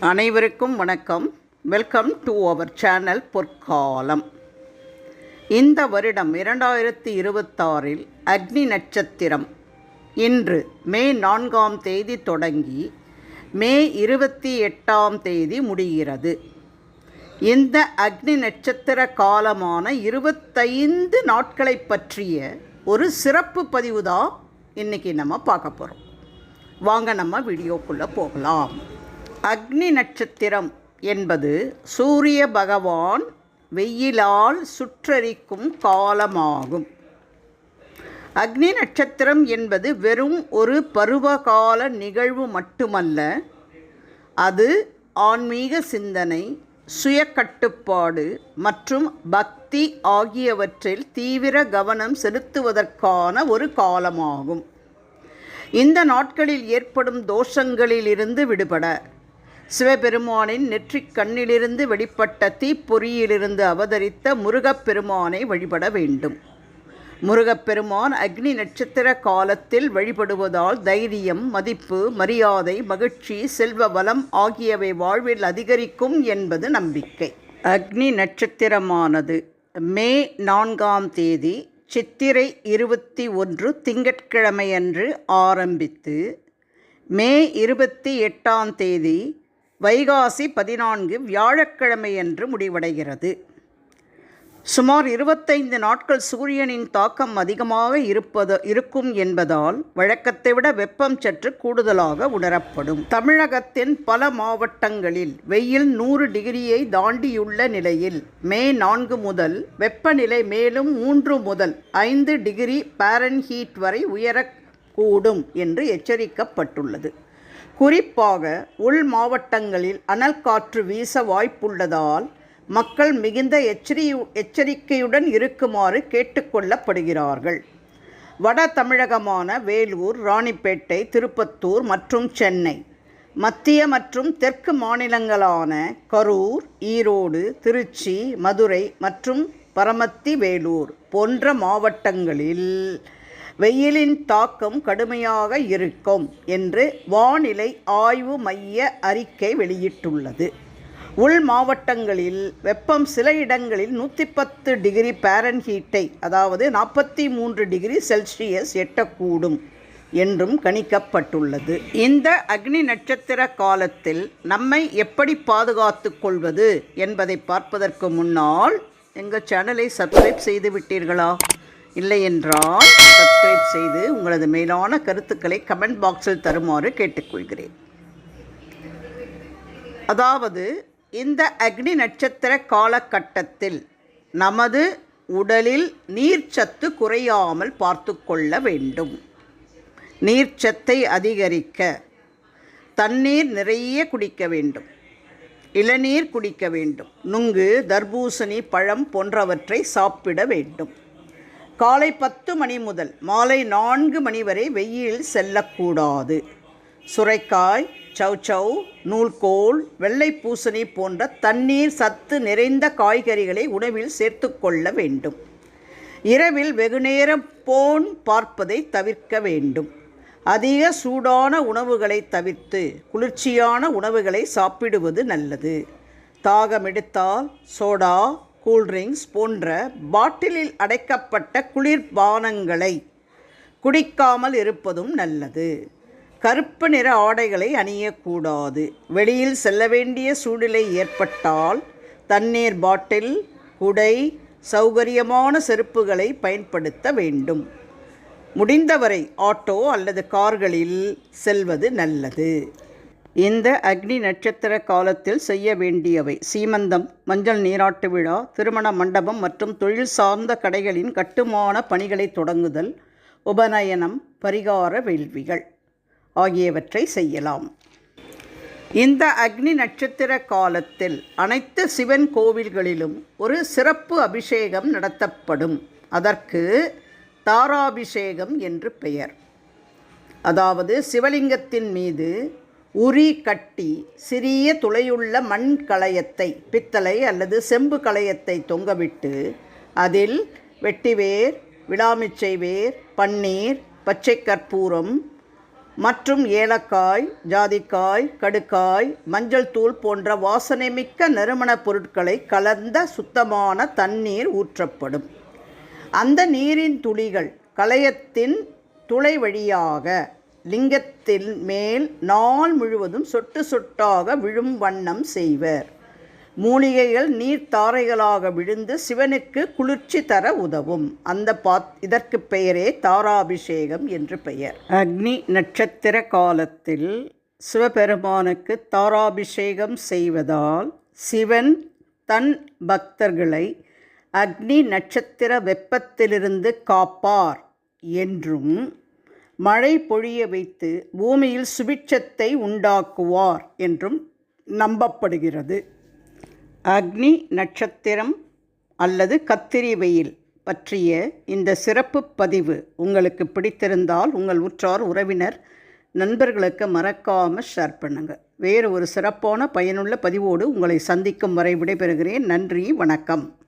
அனைவருக்கும் வணக்கம். Welcome to our channel பொற்காலம். இந்த வருடம் 2026 அக்னி நட்சத்திரம் இன்று மே 4ஆம் தேதி தொடங்கி மே 28ஆம் தேதி முடிகிறது. இந்த அக்னி நட்சத்திர காலமான 25 நாட்களை பற்றிய ஒரு சிறப்பு பதிவு தான் இன்றைக்கி நம்ம பார்க்க போகிறோம். வாங்க நம்ம வீடியோக்குள்ளே போகலாம். அக்னி நட்சத்திரம் என்பது சூரிய பகவான் வெயிலால் சுற்றரிக்கும் காலமாகும். அக்னி நட்சத்திரம் என்பது வெறும் ஒரு பருவகால நிகழ்வு மட்டுமல்ல, அது ஆன்மீக சிந்தனை, சுய கட்டுப்பாடு மற்றும் பக்தி ஆகியவற்றில் தீவிர கவனம் செலுத்துவதற்கான ஒரு காலமாகும். இந்த நாட்களில் ஏற்படும் தோஷங்களிலிருந்து விடுபட சிவபெருமானின் நெற்றிக் கண்ணிலிருந்து வெளிப்பட்ட தீப்பொறியிலிருந்து அவதரித்த முருகப்பெருமானை வழிபட வேண்டும். முருகப்பெருமான் அக்னி நட்சத்திர காலத்தில் வழிபடுவதால் தைரியம், மதிப்பு, மரியாதை, மகிழ்ச்சி, செல்வ வளம் ஆகியவை வாழ்வில் அதிகரிக்கும் என்பது நம்பிக்கை. அக்னி நட்சத்திரமானது மே 4ஆம் தேதி சித்திரை 21 திங்கட்கிழமையன்று ஆரம்பித்து மே 28ஆம் தேதி வைகாசி 14 வியாழக்கிழமையன்று முடிவடைகிறது. சுமார் 25 நாட்கள் சூரியனின் தாக்கம் அதிகமாக இருக்கும் என்பதால் வழக்கத்தை விட வெப்பம் சற்று கூடுதலாக உணரப்படும். தமிழகத்தின் பல மாவட்டங்களில் வெயில் 100 டிகிரியை தாண்டியுள்ள நிலையில் மே 4 முதல் வெப்பநிலை மேலும் 3 முதல் 5 டிகிரி பாரன்ஹீட் வரை உயரக்கூடும் என்று எச்சரிக்கப்பட்டுள்ளது. குறிப்பாக உள் மாவட்டங்களில் அனல் காற்று வீச வாய்ப்புள்ளதால் மக்கள் மிகுந்த எச்சரிக்கையுடன் இருக்குமாறு கேட்டுக்கொள்ளப்படுகிறார்கள். வட தமிழகமான வேலூர், ராணிப்பேட்டை, திருப்பத்தூர் மற்றும் சென்னை, மத்திய மற்றும் தெற்கு மாநிலங்களான கரூர், ஈரோடு, திருச்சி, மதுரை மற்றும் பரமத்தி வேலூர் போன்ற மாவட்டங்களில் வெயிலின் தாக்கம் கடுமையாக இருக்கும் என்று வானிலை ஆய்வு மைய அறிக்கை வெளியிட்டுள்ளது. உள் மாவட்டங்களில் வெப்பம் சில இடங்களில் 110 டிகிரி பாரன்ஹீட்டை, அதாவது 43 டிகிரி செல்சியஸ் எட்டக்கூடும் என்றும் கணிக்கப்பட்டுள்ளது. இந்த அக்னி நட்சத்திர காலத்தில் நம்மை எப்படி பாதுகாத்து கொள்வது என்பதை பார்ப்பதற்கு முன்னால் எங்கள் சேனலை சப்ஸ்கிரைப் செய்து விட்டீர்களா? இல்லை என்றால் சப்ஸ்கிரைப் செய்து உங்களது மேலான கருத்துக்களை கமெண்ட் பாக்ஸில் தருமாறு கேட்டுக்கொள்கிறேன். அதாவது இந்த அக்னி நட்சத்திர காலகட்டத்தில் நமது உடலில் நீர்ச்சத்து குறையாமல் பார்த்து கொள்ள வேண்டும். நீர்ச்சத்தை அதிகரிக்க தண்ணீர் நிறைய குடிக்க வேண்டும். இளநீர் குடிக்க வேண்டும். நுங்கு, தர்பூசணி, பழம் போன்றவற்றை சாப்பிட வேண்டும். காலை 10 மணி முதல் மாலை 4 மணி வரை வெயில் செல்லக்கூடாது. சுரைக்காய், சௌச்சௌ, நூல்கோல், வெள்ளை பூசணி போன்ற தண்ணீர் சத்து நிறைந்த காய்கறிகளை உணவில் சேர்த்து கொள்ள வேண்டும். இரவில் வெகுநேரம் போன் பார்ப்பதை தவிர்க்க வேண்டும். அதிக சூடான உணவுகளை தவிர்த்து குளிர்ச்சியான உணவுகளை சாப்பிடுவது நல்லது. தாகமெடுத்தால் சோடா, கூல்ட்ரிங்க்ஸ் போன்ற பாட்டிலில் அடைக்கப்பட்ட குளிர்பானங்களை குடிக்காமல் இருப்பதும் நல்லது. கருப்பு நிற ஆடைகளை அணியக்கூடாது. வெளியில் செல்ல வேண்டிய சூழ்நிலை ஏற்பட்டால் தண்ணீர் பாட்டில், குடை, சௌகரியமான செருப்புகளை பயன்படுத்த வேண்டும். முடிந்தவரை ஆட்டோ அல்லது கார்களில் செல்வது நல்லது. இந்த அக்னி நட்சத்திர காலத்தில் செய்ய வேண்டியவை: சீமந்தம், மஞ்சள் நீராட்டு விழா, திருமண மண்டபம் மற்றும் தொழில் சார்ந்த கடைகளின் கட்டுமான பணிகளை தொடங்குதல், உபநயனம், பரிகார வேள்விகள் ஆகியவற்றை செய்யலாம். இந்த அக்னி நட்சத்திர காலத்தில் அனைத்து சிவன் கோவில்களிலும் ஒரு சிறப்பு அபிஷேகம் நடத்தப்படும். அதற்கு தாராபிஷேகம் என்று பெயர். அதாவது சிவலிங்கத்தின் மீது உரி கட்டி சிறிய துளையுள்ள மண் கலயத்தை, பித்தளை அல்லது செம்பு கலயத்தை தொங்கவிட்டு அதில் வெட்டிவேர், விளாமிச்சை வேர், பன்னீர், பச்சை கற்பூரம், மற்றும் ஏலக்காய், ஜாதிக்காய், கடுக்காய், மஞ்சள் தூள் போன்ற வாசனைமிக்க நறுமணப் பொருட்களை கலந்த சுத்தமான தண்ணீர் ஊற்றப்படும். அந்த நீரின் துளிகள் கலயத்தின் துளை வழியாக லிங்கத்தின் மேல் நாள் முழுவதும் சொட்டு சொட்டாக விழும் வண்ணம் செய்வர். மூலிகைகள் நீர்த்தாரைகளாக விழுந்து சிவனுக்கு குளிர்ச்சி தர உதவும். இதற்கு பெயரே தாராபிஷேகம் என்று பெயர். அக்னி நட்சத்திர காலத்தில் சிவபெருமானுக்கு தாராபிஷேகம் செய்வதால் சிவன் தன் பக்தர்களை அக்னி நட்சத்திர வெப்பத்திலிருந்து காப்பார் என்றும் மழை பொழிய வைத்து பூமியில் சுபிட்சத்தை உண்டாக்குவார் என்றும் நம்பப்படுகிறது. அக்னி நட்சத்திரம் அல்லது கத்திரி வெயில் பற்றிய இந்த சிறப்பு பதிவு உங்களுக்கு பிடித்திருந்தால் உங்கள் உற்றார் உறவினர் நண்பர்களுக்கு மறக்காமல் ஷேர் பண்ணுங்கள். வேறு ஒரு சிறப்பான பயனுள்ள பதிவோடு உங்களை சந்திக்கும் வரை விடைபெறுகிறேன். நன்றி, வணக்கம்.